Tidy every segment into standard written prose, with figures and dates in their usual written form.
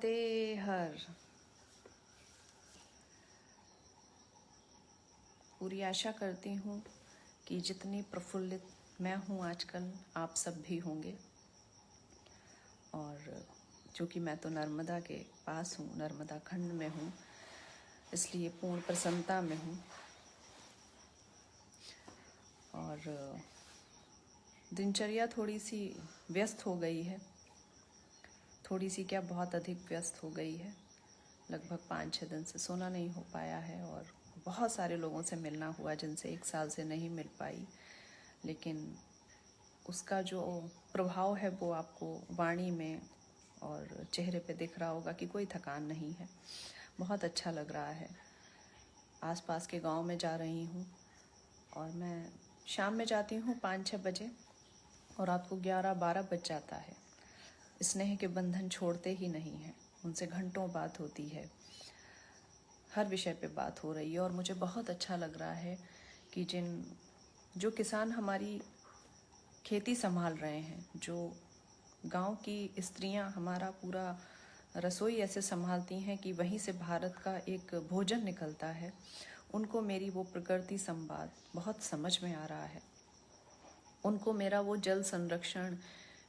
राधे हर। पूरी आशा करती हूँ कि जितनी प्रफुल्लित मैं हूँ आजकल आप सब भी होंगे। और चूँकि मैं तो नर्मदा के पास हूँ, नर्मदा खंड में हूँ, इसलिए पूर्ण प्रसन्नता में हूँ। और दिनचर्या थोड़ी सी व्यस्त हो गई है, थोड़ी सी क्या बहुत अधिक व्यस्त हो गई है। लगभग 5-6 दिन से सोना नहीं हो पाया है और बहुत सारे लोगों से मिलना हुआ जिनसे 1 साल से नहीं मिल पाई, लेकिन उसका जो प्रभाव है वो आपको वाणी में और चेहरे पे दिख रहा होगा कि कोई थकान नहीं है। बहुत अच्छा लग रहा है। आसपास के गांव में जा रही हूँ और मैं शाम में जाती हूँ 5-6 बजे और रात को 11-12 बज जाता है। स्नेह के बंधन छोड़ते ही नहीं हैं, उनसे घंटों बात होती है, हर विषय पे बात हो रही है। और मुझे बहुत अच्छा लग रहा है कि जो किसान हमारी खेती संभाल रहे हैं, जो गांव की स्त्रियां हमारा पूरा रसोई ऐसे संभालती हैं कि वहीं से भारत का एक भोजन निकलता है, उनको मेरी वो प्रकृति संवाद बहुत समझ में आ रहा है। उनको मेरा वो जल संरक्षण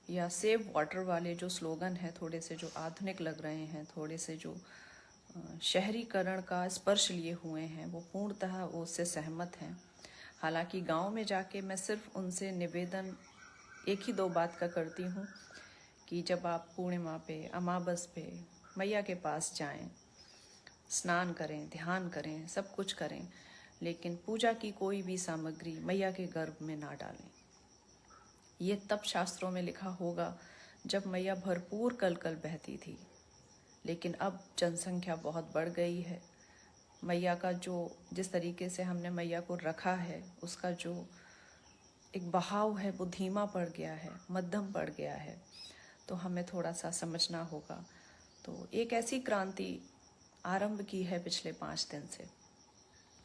या सेव वाटर वाले जो स्लोगन है, थोड़े से जो आधुनिक लग रहे हैं, थोड़े से जो शहरीकरण का स्पर्श लिए हुए हैं, वो पूर्णतः उससे सहमत हैं। हालांकि गांव में जाके मैं सिर्फ उनसे निवेदन 1 ही 2 बात का करती हूँ कि जब आप पूर्णिमा पे, अमावस पे मैया के पास जाएं, स्नान करें, ध्यान करें, सब कुछ करें, लेकिन पूजा की कोई भी सामग्री मैया के गर्भ में ना डालें। ये तब शास्त्रों में लिखा होगा जब मैया भरपूर कलकल बहती थी, लेकिन अब जनसंख्या बहुत बढ़ गई है। मैया का जो जिस तरीके से हमने मैया को रखा है, उसका जो एक बहाव है वो धीमा पड़ गया है, मध्यम पड़ गया है। तो हमें थोड़ा सा समझना होगा। तो एक ऐसी क्रांति आरंभ की है पिछले 5 दिन से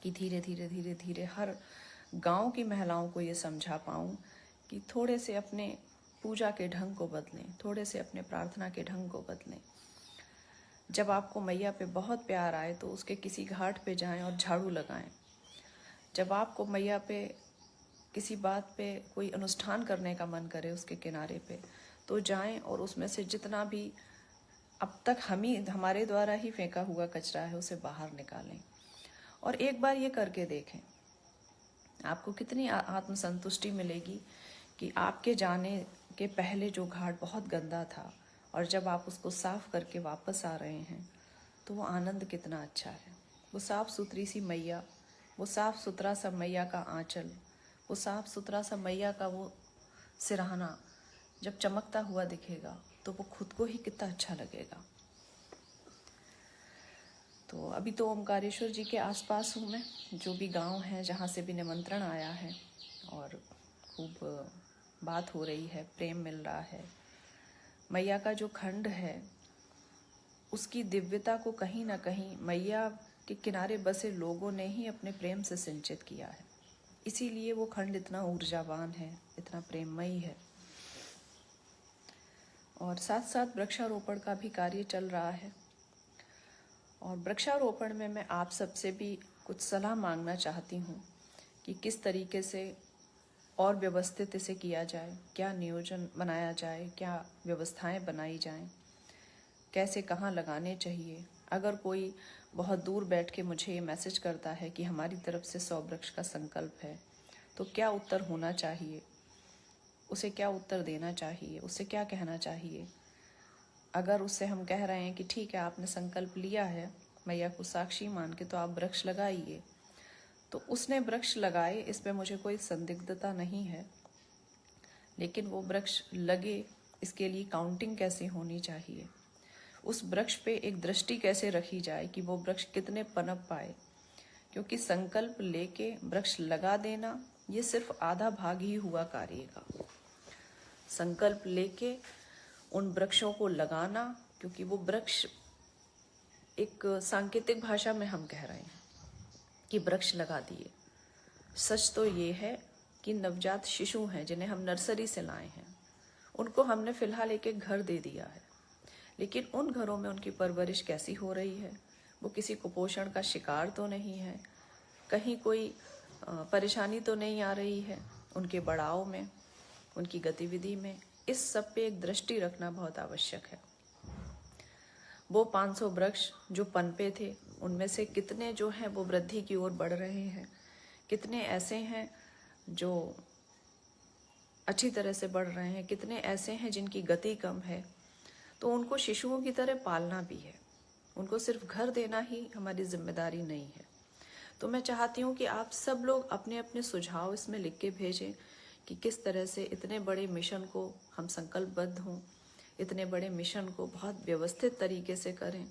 कि धीरे धीरे धीरे धीरे हर गांव की महिलाओं को ये समझा पाऊँ कि थोड़े से अपने पूजा के ढंग को बदलें, थोड़े से अपने प्रार्थना के ढंग को बदलें। जब आपको मैया पे बहुत प्यार आए तो उसके किसी घाट पे जाएं और झाड़ू लगाएं। जब आपको मैया पे किसी बात पे कोई अनुष्ठान करने का मन करे उसके किनारे पे, तो जाएं और उसमें से जितना भी अब तक हमारे द्वारा ही फेंका हुआ कचरा है उसे बाहर निकालें। और एक बार ये करके देखें, आपको कितनी आत्मसंतुष्टि मिलेगी कि आपके जाने के पहले जो घाट बहुत गंदा था और जब आप उसको साफ करके वापस आ रहे हैं तो वो आनंद कितना अच्छा है। वो साफ सुथरी सी मैया, वो साफ सुथरा सा मैया का आंचल, वो साफ सुथरा सा मैया का वो सिरहाना जब चमकता हुआ दिखेगा तो वो खुद को ही कितना अच्छा लगेगा। तो अभी तो ओमकारेश्वर जी के आसपास हूँ मैं, जो भी गांव है जहाँ से भी निमंत्रण आया है, और खूब बात हो रही है, प्रेम मिल रहा है। मैया का जो खंड है उसकी दिव्यता को कहीं ना कहीं मैया के किनारे बसे लोगों ने ही अपने प्रेम से सिंचित किया है, इसीलिए वो खंड इतना ऊर्जावान है, इतना प्रेममयी है। और साथ साथ वृक्षारोपण का भी कार्य चल रहा है। और वृक्षारोपण में मैं आप सबसे भी कुछ सलाह मांगना चाहती हूँ कि किस तरीके से और व्यवस्थित इसे किया जाए, क्या नियोजन बनाया जाए, क्या व्यवस्थाएं बनाई जाएं, कैसे कहाँ लगाने चाहिए। अगर कोई बहुत दूर बैठ के मुझे ये मैसेज करता है कि हमारी तरफ से 100 वृक्ष का संकल्प है, तो क्या उत्तर होना चाहिए, उसे क्या उत्तर देना चाहिए, उसे क्या कहना चाहिए। अगर उससे हम कह रहे हैं कि ठीक है आपने संकल्प लिया है मैया को साक्षी मान के, तो आप वृक्ष लगाइए, तो उसने वृक्ष लगाए, इस पे मुझे कोई संदिग्धता नहीं है, लेकिन वो वृक्ष लगे इसके लिए काउंटिंग कैसे होनी चाहिए, उस वृक्ष पे एक दृष्टि कैसे रखी जाए कि वो वृक्ष कितने पनप पाए। क्योंकि संकल्प लेके वृक्ष लगा देना ये सिर्फ आधा भाग ही हुआ कार्य का। संकल्प लेके उन वृक्षों को लगाना, क्योंकि वो वृक्ष एक सांकेतिक भाषा में हम कह रहे हैं कि वृक्ष लगा दिए। सच तो ये है कि नवजात शिशु हैं जिन्हें हम नर्सरी से लाए हैं, उनको हमने फिलहाल एक एक घर दे दिया है, लेकिन उन घरों में उनकी परवरिश कैसी हो रही है, वो किसी कुपोषण का शिकार तो नहीं है, कहीं कोई परेशानी तो नहीं आ रही है उनके बढ़ाव में, उनकी गतिविधि में। इस सब पे एक दृष्टि रखना बहुत आवश्यक है। वो 500 वृक्ष जो पनपे थे, उनमें से कितने जो हैं वो वृद्धि की ओर बढ़ रहे हैं, कितने ऐसे हैं जो अच्छी तरह से बढ़ रहे हैं, कितने ऐसे हैं जिनकी गति कम है। तो उनको शिशुओं की तरह पालना भी है, उनको सिर्फ घर देना ही हमारी जिम्मेदारी नहीं है। तो मैं चाहती हूँ कि आप सब लोग अपने अपने सुझाव इसमें लिख के भेजें कि किस तरह से इतने बड़े मिशन को हम संकल्पबद्ध हों, इतने बड़े मिशन को बहुत व्यवस्थित तरीके से करें,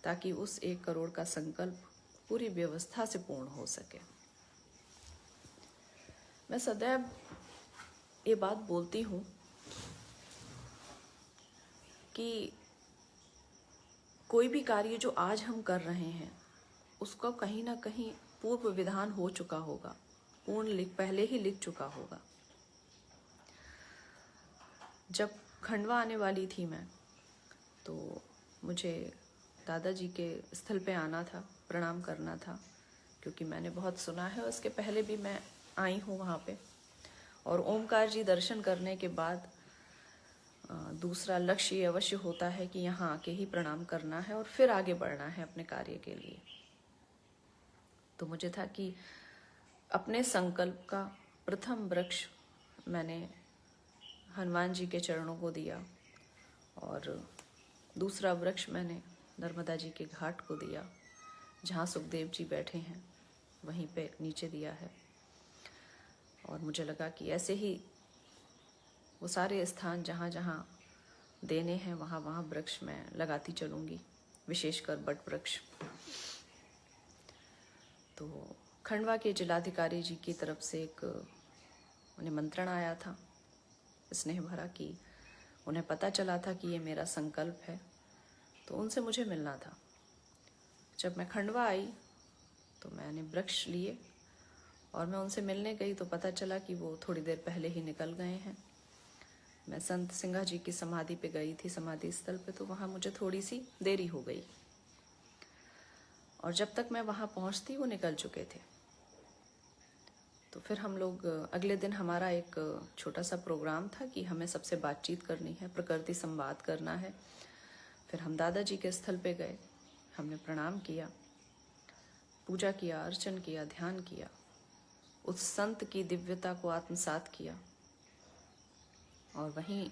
ताकि उस 1 करोड़ का संकल्प पूरी व्यवस्था से पूर्ण हो सके। मैं सदैव ये बात बोलती हूँ कि कोई भी कार्य जो आज हम कर रहे हैं उसका कहीं ना कहीं पूर्व विधान हो चुका होगा, पहले ही लिख चुका होगा। जब खंडवा आने वाली थी मैं, तो मुझे दादाजी के स्थल पे आना था, प्रणाम करना था, क्योंकि मैंने बहुत सुना है, उसके पहले भी मैं आई हूँ वहाँ पे। और ओमकार जी दर्शन करने के बाद दूसरा लक्ष्य ये अवश्य होता है कि यहाँ आके ही प्रणाम करना है और फिर आगे बढ़ना है अपने कार्य के लिए। तो मुझे था कि अपने संकल्प का प्रथम वृक्ष मैंने हनुमान जी के चरणों को दिया, और दूसरा वृक्ष मैंने नर्मदा जी के घाट को दिया, जहाँ सुखदेव जी बैठे हैं वहीं पे नीचे दिया है। और मुझे लगा कि ऐसे ही वो सारे स्थान जहाँ जहाँ देने हैं वहाँ वहाँ वृक्ष मैं लगाती चलूँगी, विशेषकर बट वृक्ष। तो खंडवा के जिलाधिकारी जी की तरफ से एक निमंत्रण आया था स्नेह भरा, कि उन्हें पता चला था कि ये मेरा संकल्प है, तो उनसे मुझे मिलना था। जब मैं खंडवा आई तो मैंने वृक्ष लिए और मैं उनसे मिलने गई तो पता चला कि वो थोड़ी देर पहले ही निकल गए हैं। मैं संत सिंघा जी की समाधि पे गई थी, समाधि स्थल पे, तो वहाँ मुझे थोड़ी सी देरी हो गई, और जब तक मैं वहाँ पहुँचती वो निकल चुके थे। तो फिर हम लोग अगले दिन, हमारा एक छोटा सा प्रोग्राम था कि हमें सबसे बातचीत करनी है, प्रकृति संवाद करना है। फिर हम दादाजी के स्थल पे गए, हमने प्रणाम किया, पूजा किया, अर्चन किया, ध्यान किया, उस संत की दिव्यता को आत्मसात किया। और वहीं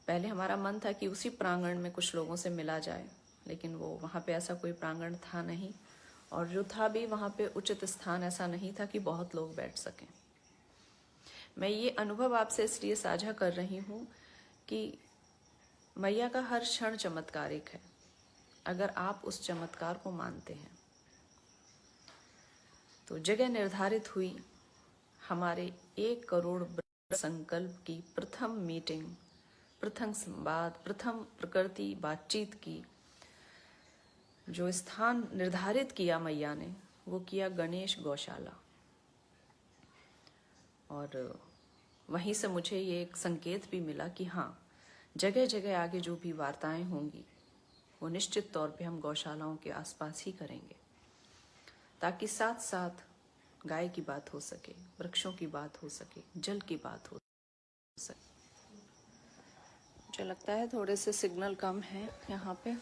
पहले हमारा मन था कि उसी प्रांगण में कुछ लोगों से मिला जाए, लेकिन वो वहाँ पे ऐसा कोई प्रांगण था नहीं, और जो था भी वहाँ पे उचित स्थान ऐसा नहीं था कि बहुत लोग बैठ सकें। मैं ये अनुभव आपसे इसलिए साझा कर रही हूँ कि मैया का हर क्षण चमत्कारिक है, अगर आप उस चमत्कार को मानते हैं। तो जगह निर्धारित हुई हमारे 1 करोड़ संकल्प की प्रथम मीटिंग, प्रथम संवाद, प्रथम प्रकृति बातचीत की। जो स्थान निर्धारित किया मैया ने, वो किया गणेश गौशाला। और वहीं से मुझे ये एक संकेत भी मिला कि हाँ, जगह जगह आगे जो भी वार्ताएं होंगी वो निश्चित तौर पे हम गौशालाओं के आसपास ही करेंगे, ताकि साथ साथ गाय की बात हो सके, वृक्षों की बात हो सके, जल की बात हो सके। मुझे लगता है थोड़े से सिग्नल कम है यहाँ पे।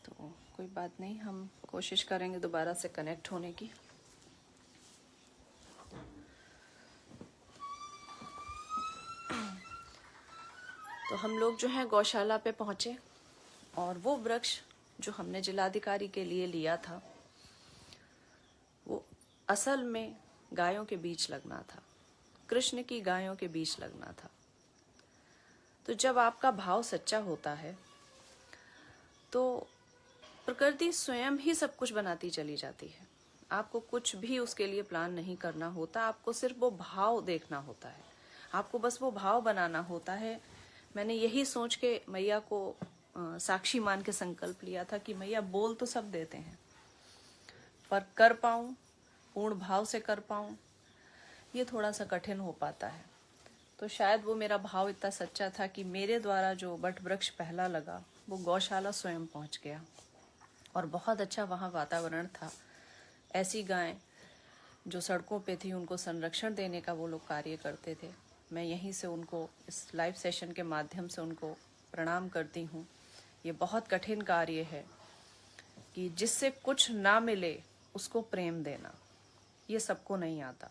तो कोई बात नहीं, हम कोशिश करेंगे दोबारा से कनेक्ट होने की। तो हम लोग जो है गौशाला पे पहुँचे, और वो वृक्ष जो हमने जिलाधिकारी के लिए लिया था, वो असल में गायों के बीच लगना था, कृष्ण की गायों के बीच लगना था। तो जब आपका भाव सच्चा होता है तो प्रकृति स्वयं ही सब कुछ बनाती चली जाती है। आपको कुछ भी उसके लिए प्लान नहीं करना होता, आपको सिर्फ वो भाव देखना होता है, आपको बस वो भाव बनाना होता है। मैंने यही सोच के मैया को साक्षी मान के संकल्प लिया था कि मैया बोल तो सब देते हैं, पर कर पाऊं, पूर्ण भाव से कर पाऊं, ये थोड़ा सा कठिन हो पाता है। तो शायद वो मेरा भाव इतना सच्चा था कि मेरे द्वारा जो वट वृक्ष पहला लगा वो गौशाला स्वयं पहुंच गया, और बहुत अच्छा वहाँ वातावरण था। ऐसी गायें जो सड़कों पे थी उनको संरक्षण देने का वो लोग कार्य करते थे। मैं यहीं से उनको इस लाइव सेशन के माध्यम से उनको प्रणाम करती हूँ। ये बहुत कठिन कार्य है कि जिससे कुछ ना मिले उसको प्रेम देना, ये सबको नहीं आता,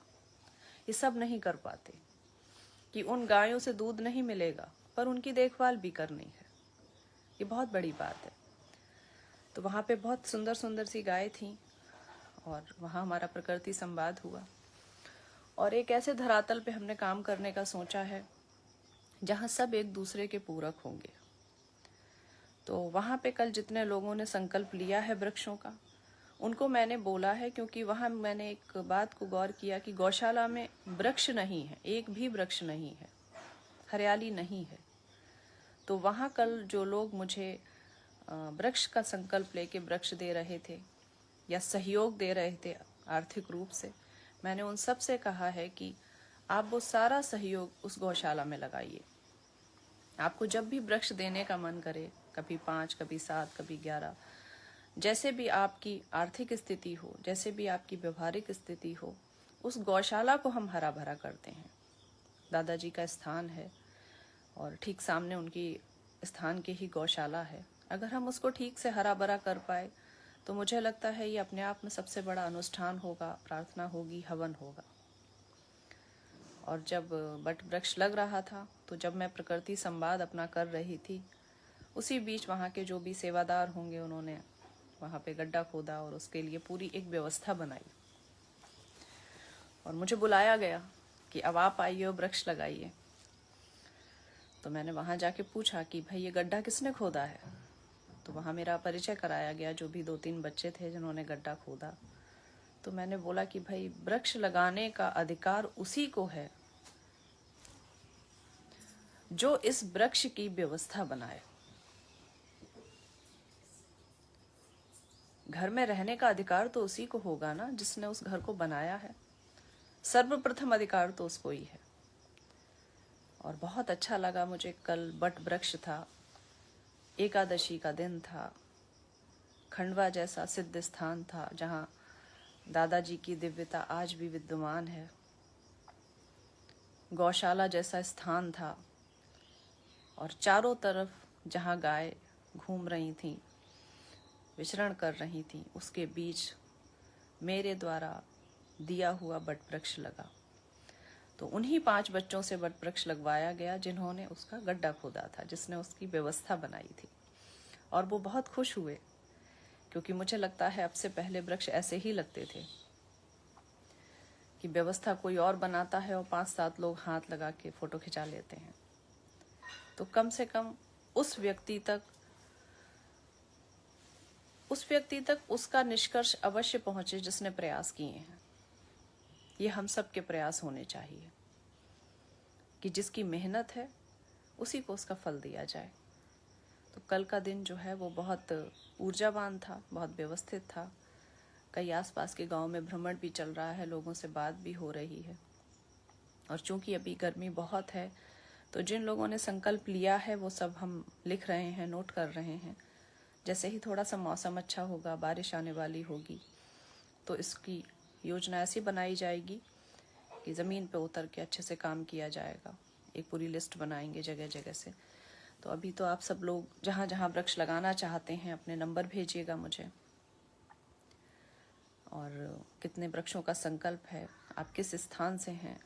ये सब नहीं कर पाते। कि उन गायों से दूध नहीं मिलेगा पर उनकी देखभाल भी करनी है, ये बहुत बड़ी बात है। तो वहाँ पे बहुत सुंदर सुंदर सी गायें थीं और वहाँ हमारा प्रकृति संवाद हुआ, और एक ऐसे धरातल पे हमने काम करने का सोचा है जहाँ सब एक दूसरे के पूरक होंगे। तो वहाँ पे कल जितने लोगों ने संकल्प लिया है वृक्षों का, उनको मैंने बोला है, क्योंकि वहाँ मैंने एक बात को गौर किया कि गौशाला में वृक्ष नहीं है, एक भी वृक्ष नहीं है, हरियाली नहीं है। तो वहाँ कल जो लोग मुझे वृक्ष का संकल्प लेके वृक्ष दे रहे थे या सहयोग दे रहे थे आर्थिक रूप से, मैंने उन सब से कहा है कि आप वो सारा सहयोग उस गौशाला में लगाइए। आपको जब भी वृक्ष देने का मन करे, कभी 5, कभी 7, कभी 11, जैसे भी आपकी आर्थिक स्थिति हो, जैसे भी आपकी व्यवहारिक स्थिति हो, उस गौशाला को हम हरा भरा करते हैं। दादाजी का स्थान है और ठीक सामने उनकी स्थान के ही गौशाला है। अगर हम उसको ठीक से हरा भरा कर पाए तो मुझे लगता है ये अपने आप में सबसे बड़ा अनुष्ठान होगा, प्रार्थना होगी, हवन होगा। और जब वट वृक्ष लग रहा था तो जब मैं प्रकृति संवाद अपना कर रही थी, उसी बीच वहाँ के जो भी सेवादार होंगे उन्होंने वहाँ पे गड्ढा खोदा और उसके लिए पूरी एक व्यवस्था बनाई, और मुझे बुलाया गया कि अब आप आइए और वृक्ष लगाइए। तो मैंने वहाँ जाके पूछा कि भाई ये गड्ढा किसने खोदा है। तो वहाँ मेरा परिचय कराया गया, जो भी 2-3 बच्चे थे जिन्होंने गड्ढा खोदा। तो मैंने बोला कि भाई वृक्ष लगाने का अधिकार उसी को है जो इस वृक्ष की व्यवस्था बनाए। घर में रहने का अधिकार तो उसी को होगा ना जिसने उस घर को बनाया है। सर्वप्रथम अधिकार तो उसको ही है। और बहुत अच्छा लगा मुझे। कल वट वृक्ष था, एकादशी का दिन था, खंडवा जैसा सिद्ध स्थान था जहाँ दादाजी की दिव्यता आज भी विद्यमान है। गौशाला जैसा स्थान था और चारों तरफ जहाँ गाय घूम रही थीं, विचरण कर रही थीं, उसके बीच मेरे द्वारा दिया हुआ वट वृक्ष लगा। तो उन्हीं 5 बच्चों से वट वृक्ष लगवाया गया जिन्होंने उसका गड्ढा खोदा था, जिसने उसकी व्यवस्था बनाई थी। और वो बहुत खुश हुए, क्योंकि मुझे लगता है अब से पहले वृक्ष ऐसे ही लगते थे कि व्यवस्था कोई और बनाता है और 5-7 लोग हाथ लगा के फोटो खिंचा लेते हैं। तो कम से कम उस व्यक्ति तक उसका निष्कर्ष अवश्य पहुंचे जिसने प्रयास किए हैं। ये हम सब के प्रयास होने चाहिए कि जिसकी मेहनत है उसी को उसका फल दिया जाए। तो कल का दिन जो है वो बहुत ऊर्जावान था, बहुत व्यवस्थित था। कई आसपास के गांव में भ्रमण भी चल रहा है, लोगों से बात भी हो रही है। और चूंकि अभी गर्मी बहुत है तो जिन लोगों ने संकल्प लिया है वो सब हम लिख रहे हैं, नोट कर रहे हैं। जैसे ही थोड़ा सा मौसम अच्छा होगा, बारिश आने वाली होगी, तो इसकी योजना ऐसी बनाई जाएगी कि ज़मीन पे उतर के अच्छे से काम किया जाएगा। एक पूरी लिस्ट बनाएंगे जगह जगह से। तो अभी तो आप सब लोग जहाँ जहाँ वृक्ष लगाना चाहते हैं अपने नंबर भेजिएगा मुझे, और कितने वृक्षों का संकल्प है, आप किस स्थान से हैं,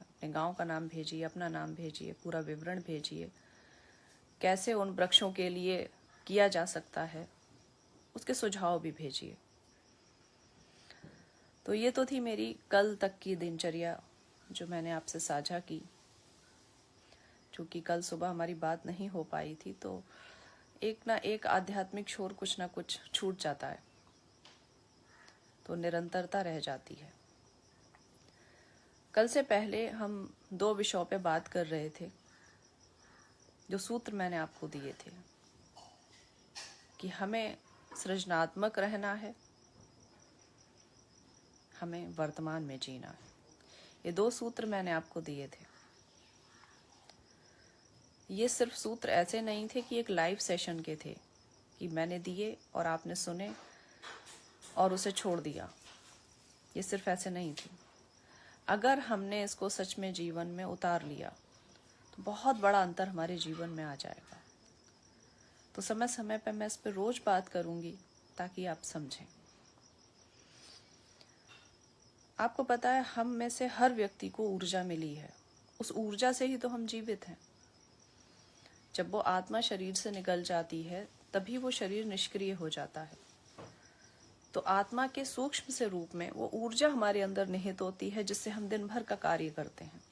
अपने गांव का नाम भेजिए, अपना नाम भेजिए, पूरा विवरण भेजिए, कैसे उन वृक्षों के लिए किया जा सकता है उसके सुझाव भी भेजिए। तो ये तो थी मेरी कल तक की दिनचर्या जो मैंने आपसे साझा की। चूँकि कल सुबह हमारी बात नहीं हो पाई थी तो एक ना एक आध्यात्मिक छोर कुछ ना कुछ छूट जाता है, तो निरंतरता रह जाती है। कल से पहले हम 2 विषयों पे बात कर रहे थे, जो सूत्र मैंने आपको दिए थे कि हमें सृजनात्मक रहना है, हमें वर्तमान में जीना है। ये 2 सूत्र मैंने आपको दिए थे। ये सिर्फ सूत्र ऐसे नहीं थे कि एक लाइव सेशन के थे कि मैंने दिए और आपने सुने और उसे छोड़ दिया। ये सिर्फ ऐसे नहीं थे। अगर हमने इसको सच में जीवन में उतार लिया तो बहुत बड़ा अंतर हमारे जीवन में आ जाएगा। तो समय समय पर मैं इस पर रोज बात करूंगी ताकि आप समझें। आपको पता है, हम में से हर व्यक्ति को ऊर्जा मिली है। उस ऊर्जा से ही तो हम जीवित हैं। जब वो आत्मा शरीर से निकल जाती है तभी वो शरीर निष्क्रिय हो जाता है। तो आत्मा के सूक्ष्म से रूप में वो ऊर्जा हमारे अंदर निहित होती है जिससे हम दिन भर का कार्य करते हैं।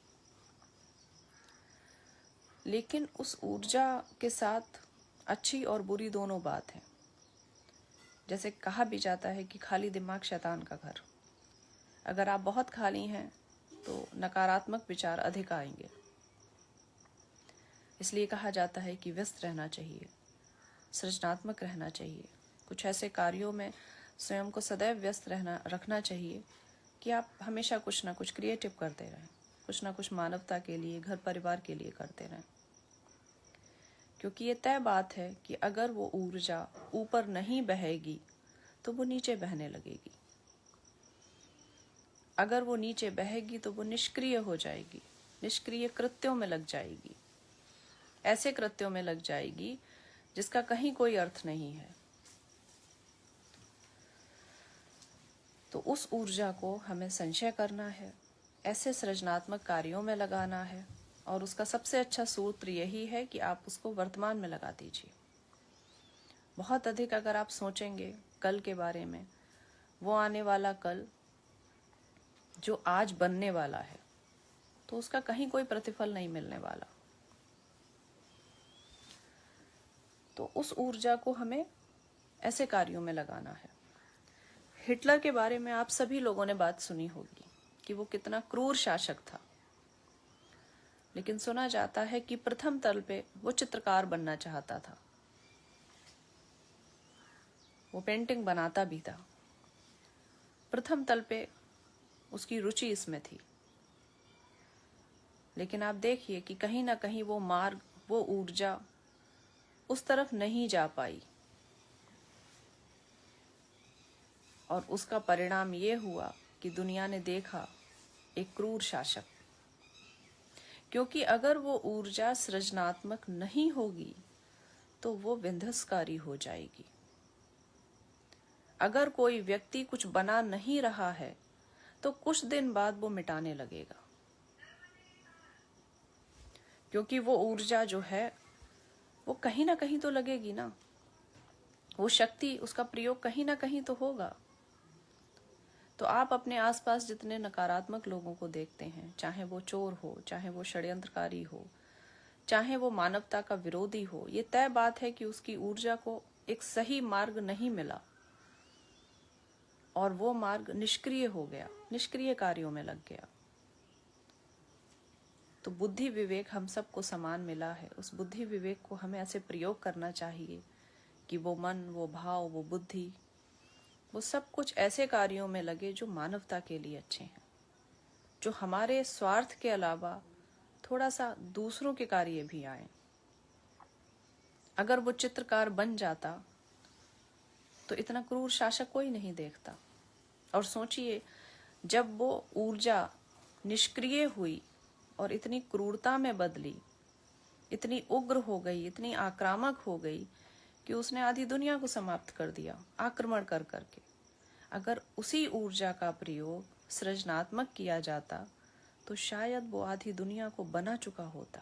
लेकिन उस ऊर्जा के साथ अच्छी और बुरी दोनों बात है। जैसे कहा भी जाता है कि खाली दिमाग शैतान का घर। अगर आप बहुत खाली हैं तो नकारात्मक विचार अधिक आएंगे। इसलिए कहा जाता है कि व्यस्त रहना चाहिए, सृजनात्मक रहना चाहिए। कुछ ऐसे कार्यों में स्वयं को सदैव व्यस्त रखना चाहिए कि आप हमेशा कुछ ना कुछ क्रिएटिव करते रहें, कुछ ना कुछ मानवता के लिए, घर परिवार के लिए करते रहें। क्योंकि ये तय बात है कि अगर वो ऊर्जा ऊपर नहीं बहेगी तो वो नीचे बहने लगेगी। अगर वो नीचे बहेगी तो वो निष्क्रिय हो जाएगी, निष्क्रिय कृत्यों में लग जाएगी, ऐसे कृत्यों में लग जाएगी जिसका कहीं कोई अर्थ नहीं है। तो उस ऊर्जा को हमें संचय करना है, ऐसे सृजनात्मक कार्यों में लगाना है। और उसका सबसे अच्छा सूत्र यही है कि आप उसको वर्तमान में लगा दीजिए। बहुत अधिक अगर आप सोचेंगे कल के बारे में, वो आने वाला कल जो आज बनने वाला है, तो उसका कहीं कोई प्रतिफल नहीं मिलने वाला। तो उस ऊर्जा को हमें ऐसे कार्यों में लगाना है। हिटलर के बारे में आप सभी लोगों ने बात सुनी होगी कि वो कितना क्रूर शासक था। लेकिन सुना जाता है कि प्रथम तल पे वो चित्रकार बनना चाहता था, वो पेंटिंग बनाता भी था। प्रथम तल पे उसकी रुचि इसमें थी। लेकिन आप देखिए कि कहीं ना कहीं वो मार्ग, वो ऊर्जा उस तरफ नहीं जा पाई। और उसका परिणाम ये हुआ कि दुनिया ने देखा एक क्रूर शासक। क्योंकि अगर वो ऊर्जा सृजनात्मक नहीं होगी तो वो विध्वंसकारी हो जाएगी। अगर कोई व्यक्ति कुछ बना नहीं रहा है तो कुछ दिन बाद वो मिटाने लगेगा। क्योंकि वो ऊर्जा जो है वो कहीं ना कहीं तो लगेगी ना, वो शक्ति, उसका प्रयोग कहीं ना कहीं तो होगा। तो आप अपने आसपास जितने नकारात्मक लोगों को देखते हैं, चाहे वो चोर हो, चाहे वो षड्यंत्रकारी हो, चाहे वो मानवता का विरोधी हो, ये तय बात है कि उसकी ऊर्जा को एक सही मार्ग नहीं मिला और वो मार्ग निष्क्रिय हो गया, निष्क्रिय कार्यों में लग गया। तो बुद्धि विवेक हम सबको समान मिला है। उस बुद्धि विवेक को हमें ऐसे प्रयोग करना चाहिए कि वो मन, वो भाव, वो बुद्धि, वो सब कुछ ऐसे कार्यों में लगे जो मानवता के लिए अच्छे हैं, जो हमारे स्वार्थ के अलावा थोड़ा सा दूसरों के कार्य भी आए। अगर वो चित्रकार बन जाता तो इतना क्रूर शासक कोई नहीं देखता। और सोचिए, जब वो ऊर्जा निष्क्रिय हुई और इतनी क्रूरता में बदली, इतनी उग्र हो गई, इतनी आक्रामक हो गई कि उसने आधी दुनिया को समाप्त कर दिया आक्रमण कर करके। अगर उसी ऊर्जा का प्रयोग सृजनात्मक किया जाता तो शायद वो आधी दुनिया को बना चुका होता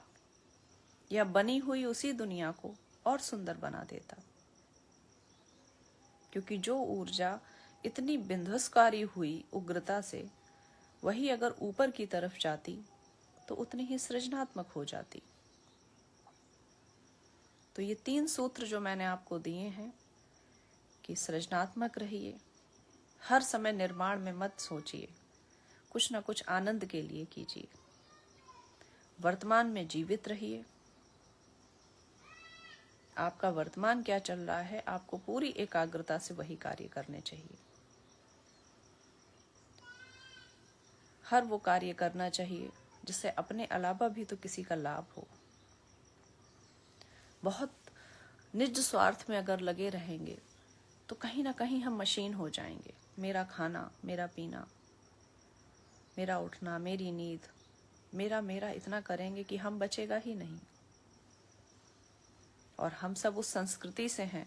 या बनी हुई उसी दुनिया को और सुंदर बना देता। क्योंकि जो ऊर्जा इतनी विध्वंसकारी हुई उग्रता से, वही अगर ऊपर की तरफ जाती तो उतनी ही सृजनात्मक हो जाती। तो ये 3 सूत्र जो मैंने आपको दिए हैं कि सृजनात्मक रहिए, हर समय निर्माण में मत सोचिए, कुछ ना कुछ आनंद के लिए कीजिए, वर्तमान में जीवित रहिए। आपका वर्तमान क्या चल रहा है, आपको पूरी एकाग्रता से वही कार्य करने चाहिए। हर वो कार्य करना चाहिए जिससे अपने अलावा भी तो किसी का लाभ हो। बहुत निज स्वार्थ में अगर लगे रहेंगे तो कहीं ना कहीं हम मशीन हो जाएंगे। मेरा खाना, मेरा पीना, मेरा उठना, मेरी नींद, मेरा मेरा इतना करेंगे कि हम बचेगा ही नहीं। और हम सब उस संस्कृति से हैं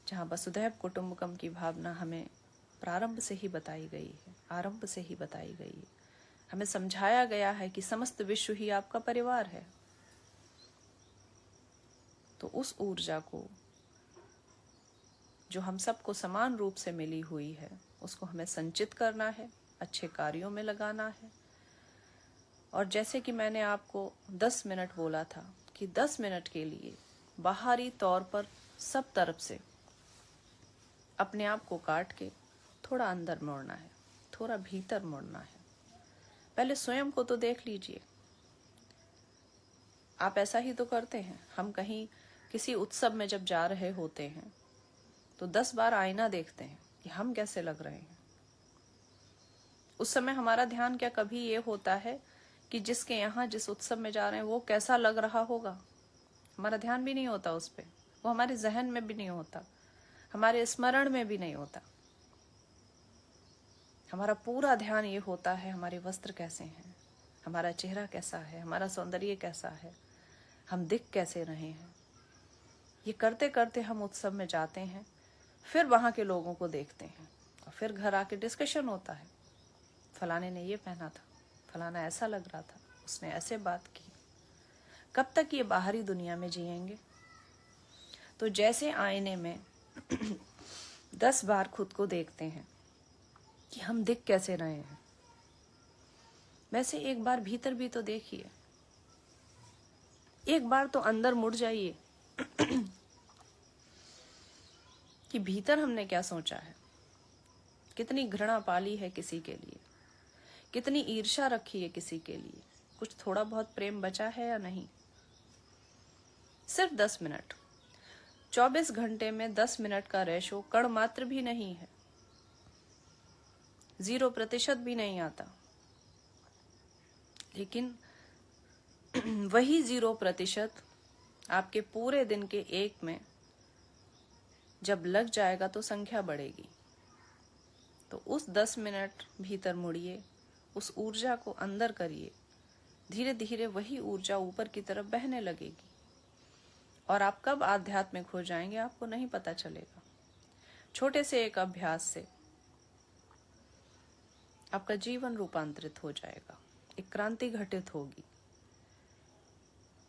जहाँ वसुधैव कुटुंबकम की भावना हमें प्रारंभ से ही बताई गई है, आरंभ से ही बताई गई है। हमें समझाया गया है कि समस्त विश्व ही आपका परिवार है। तो उस ऊर्जा को जो हम सबको समान रूप से मिली हुई है, उसको हमें संचित करना है, अच्छे कार्यों में लगाना है। और जैसे कि मैंने आपको 10 मिनट बोला था कि 10 मिनट के लिए बाहरी तौर पर सब तरफ से अपने आप को काट के थोड़ा अंदर मुड़ना है, थोड़ा भीतर मुड़ना है। पहले स्वयं को तो देख लीजिए। आप ऐसा ही तो करते हैं। हम कहीं किसी उत्सव में जब जा रहे होते हैं तो 10 बार आईना देखते हैं कि हम कैसे लग रहे हैं। उस समय हमारा ध्यान क्या कभी ये होता है कि जिसके यहाँ जिस उत्सव में जा रहे हैं वो कैसा लग रहा होगा? हमारा ध्यान भी नहीं होता उस पे, वो हमारे जहन में भी नहीं होता, हमारे स्मरण में भी नहीं होता। हमारा पूरा ध्यान ये होता है हमारे वस्त्र कैसे हैं, हमारा चेहरा कैसा है, हमारा सौंदर्य कैसा है, हम दिख कैसे रहे हैं। ये करते करते हम उत्सव में जाते हैं, फिर वहां के लोगों को देखते हैं और फिर घर आके डिस्कशन होता है, फलाने ने ये पहना था, फलाना ऐसा लग रहा था, उसने ऐसे बात की। कब तक ये बाहरी दुनिया में जिएंगे? तो जैसे आईने में 10 बार खुद को देखते हैं कि हम दिख कैसे रहे हैं, वैसे एक बार भीतर भी तो देखिए। एक बार तो अंदर मुड़ जाइए कि भीतर हमने क्या सोचा है, कितनी घृणा पाली है किसी के लिए, कितनी ईर्ष्या रखी है किसी के लिए, कुछ थोड़ा बहुत प्रेम बचा है या नहीं। सिर्फ 10 मिनट, 24 घंटे में 10 मिनट का रेशो कण मात्र भी नहीं है, 0% भी नहीं आता। लेकिन वही 0% आपके पूरे दिन के एक में जब लग जाएगा तो संख्या बढ़ेगी। तो उस 10 मिनट भीतर मुड़िए, उस ऊर्जा को अंदर करिए। धीरे धीरे वही ऊर्जा ऊपर की तरफ बहने लगेगी और आप कब आध्यात्मिक हो जाएंगे आपको नहीं पता चलेगा। छोटे से एक अभ्यास से आपका जीवन रूपांतरित हो जाएगा, एक क्रांति घटित होगी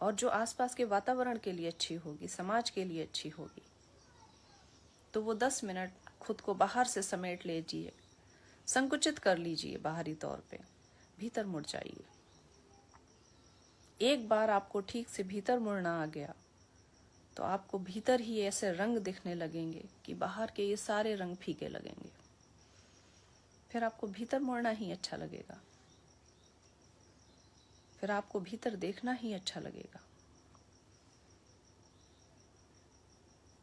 और जो आसपास के वातावरण के लिए अच्छी होगी, समाज के लिए अच्छी होगी। तो वो 10 मिनट खुद को बाहर से समेट लीजिए, संकुचित कर लीजिए बाहरी तौर पे, भीतर मुड़ जाइए। एक बार आपको ठीक से भीतर मुड़ना आ गया तो आपको भीतर ही ऐसे रंग दिखने लगेंगे कि बाहर के ये सारे रंग फीके लगेंगे। फिर आपको भीतर मुड़ना ही अच्छा लगेगा, फिर आपको भीतर देखना ही अच्छा लगेगा।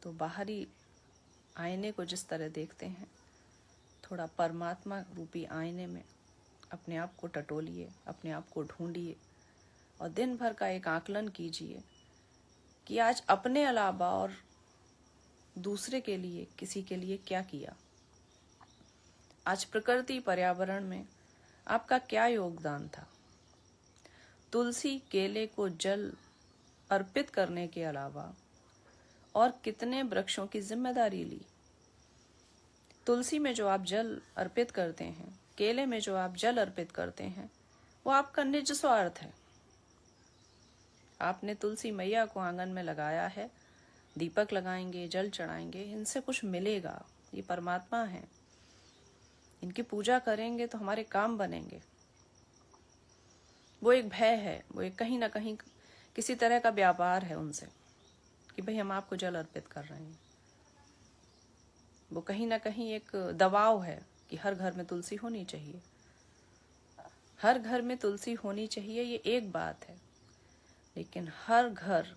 तो बाहरी आईने को जिस तरह देखते हैं, थोड़ा परमात्मा रूपी आईने में अपने आप को टटोलिए, अपने आप को ढूंढिए और दिन भर का एक आकलन कीजिए कि आज अपने अलावा और दूसरे के लिए, किसी के लिए क्या किया। आज प्रकृति पर्यावरण में आपका क्या योगदान था। तुलसी केले को जल अर्पित करने के अलावा और कितने वृक्षों की जिम्मेदारी ली। तुलसी में जो आप जल अर्पित करते हैं, केले में जो आप जल अर्पित करते हैं, वो आपका निज स्वार्थ है। आपने तुलसी मैया को आंगन में लगाया है, दीपक लगाएंगे, जल चढ़ाएंगे, इनसे कुछ मिलेगा। ये परमात्मा है, इनकी पूजा करेंगे तो हमारे काम बनेंगे। वो एक भय है, वो एक कहीं ना कहीं किसी तरह का व्यापार है उनसे कि भाई हम आपको जल अर्पित कर रहे हैं। वो कहीं ना कहीं एक दबाव है कि हर घर में तुलसी होनी चाहिए, हर घर में तुलसी होनी चाहिए, ये एक बात है। लेकिन हर घर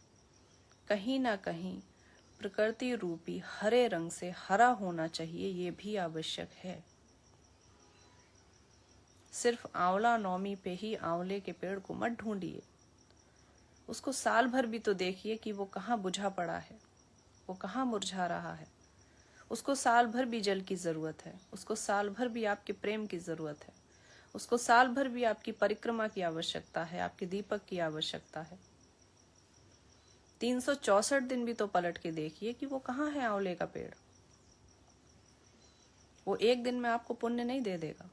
कहीं ना कहीं प्रकृति रूपी हरे रंग से हरा होना चाहिए, ये भी आवश्यक है। सिर्फ आंवला नौमी पे ही आंवले के पेड़ को मत ढूंढिए, उसको साल भर भी तो देखिए कि वो कहाँ बुझा पड़ा है, वो कहाँ मुरझा रहा है। उसको साल भर भी जल की जरूरत है, उसको साल भर भी आपके प्रेम की जरूरत है, उसको साल भर भी आपकी परिक्रमा की आवश्यकता है, आपके दीपक की आवश्यकता है। 364 दिन भी तो पलट के देखिए कि वो कहाँ है आंवले का पेड़। वो एक दिन में आपको पुण्य नहीं दे देगा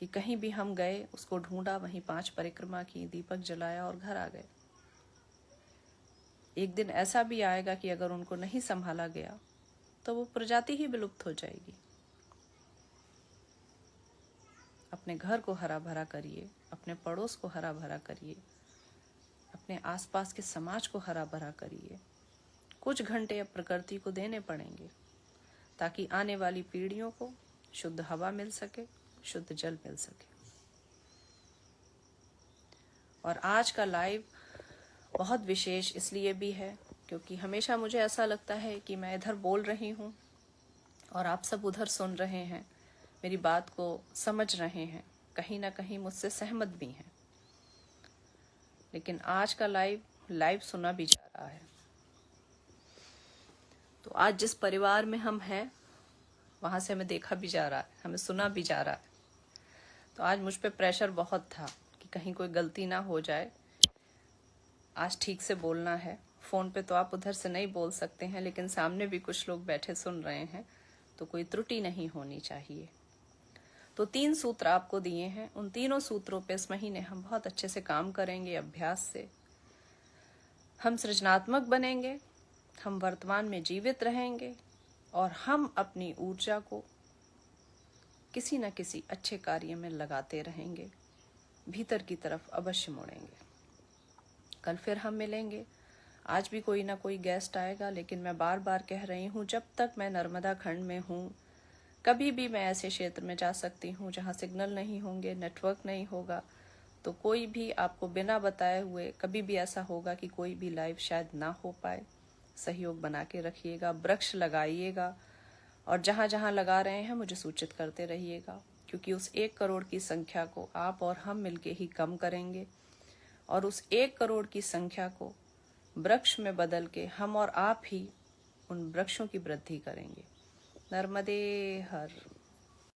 कि कहीं भी हम गए, उसको ढूंढा, वहीं 5 परिक्रमा की, दीपक जलाया और घर आ गए। एक दिन ऐसा भी आएगा कि अगर उनको नहीं संभाला गया तो वो प्रजाति ही विलुप्त हो जाएगी। अपने घर को हरा भरा करिए, अपने पड़ोस को हरा भरा करिए, अपने आसपास के समाज को हरा भरा करिए। कुछ घंटे अब प्रकृति को देने पड़ेंगे ताकि आने वाली पीढ़ियों को शुद्ध हवा मिल सके, शुद्ध जल मिल सके। और आज का लाइव बहुत विशेष इसलिए भी है क्योंकि हमेशा मुझे ऐसा लगता है कि मैं इधर बोल रही हूँ और आप सब उधर सुन रहे हैं, मेरी बात को समझ रहे हैं, कहीं ना कहीं मुझसे सहमत भी हैं। लेकिन आज का लाइव सुना भी जा रहा है। तो आज जिस परिवार में हम हैं वहां से हमें देखा भी जा रहा है, हमें सुना भी जा रहा है। तो आज मुझ पे प्रेशर बहुत था कि कहीं कोई गलती ना हो जाए। आज ठीक से बोलना है। फोन पे तो आप उधर से नहीं बोल सकते हैं, लेकिन सामने भी कुछ लोग बैठे सुन रहे हैं, तो कोई त्रुटि नहीं होनी चाहिए। तो 3 सूत्र आपको दिए हैं, उन तीनों सूत्रों पे इस महीने हम बहुत अच्छे से काम करेंगे। अभ्यास से हम सृजनात्मक बनेंगे, हम वर्तमान में जीवित रहेंगे और हम अपनी ऊर्जा को किसी न किसी अच्छे कार्य में लगाते रहेंगे, भीतर की तरफ अवश्य मुड़ेंगे। कल फिर हम मिलेंगे। आज भी कोई ना कोई गेस्ट आएगा, लेकिन मैं बार बार कह रही हूँ, जब तक मैं नर्मदा खंड में हूँ, कभी भी मैं ऐसे क्षेत्र में जा सकती हूँ जहाँ सिग्नल नहीं होंगे, नेटवर्क नहीं होगा। तो कोई भी आपको बिना बताए हुए कभी भी ऐसा होगा कि कोई भी लाइव शायद ना हो पाए। सहयोग बना के रखिएगा, वृक्ष लगाइएगा और जहाँ जहाँ लगा रहे हैं मुझे सूचित करते रहिएगा, क्योंकि उस 1 करोड़ की संख्या को आप और हम मिलके ही कम करेंगे और उस 1 करोड़ की संख्या को वृक्ष में बदल के हम और आप ही उन वृक्षों की वृद्धि करेंगे। नर्मदे हर।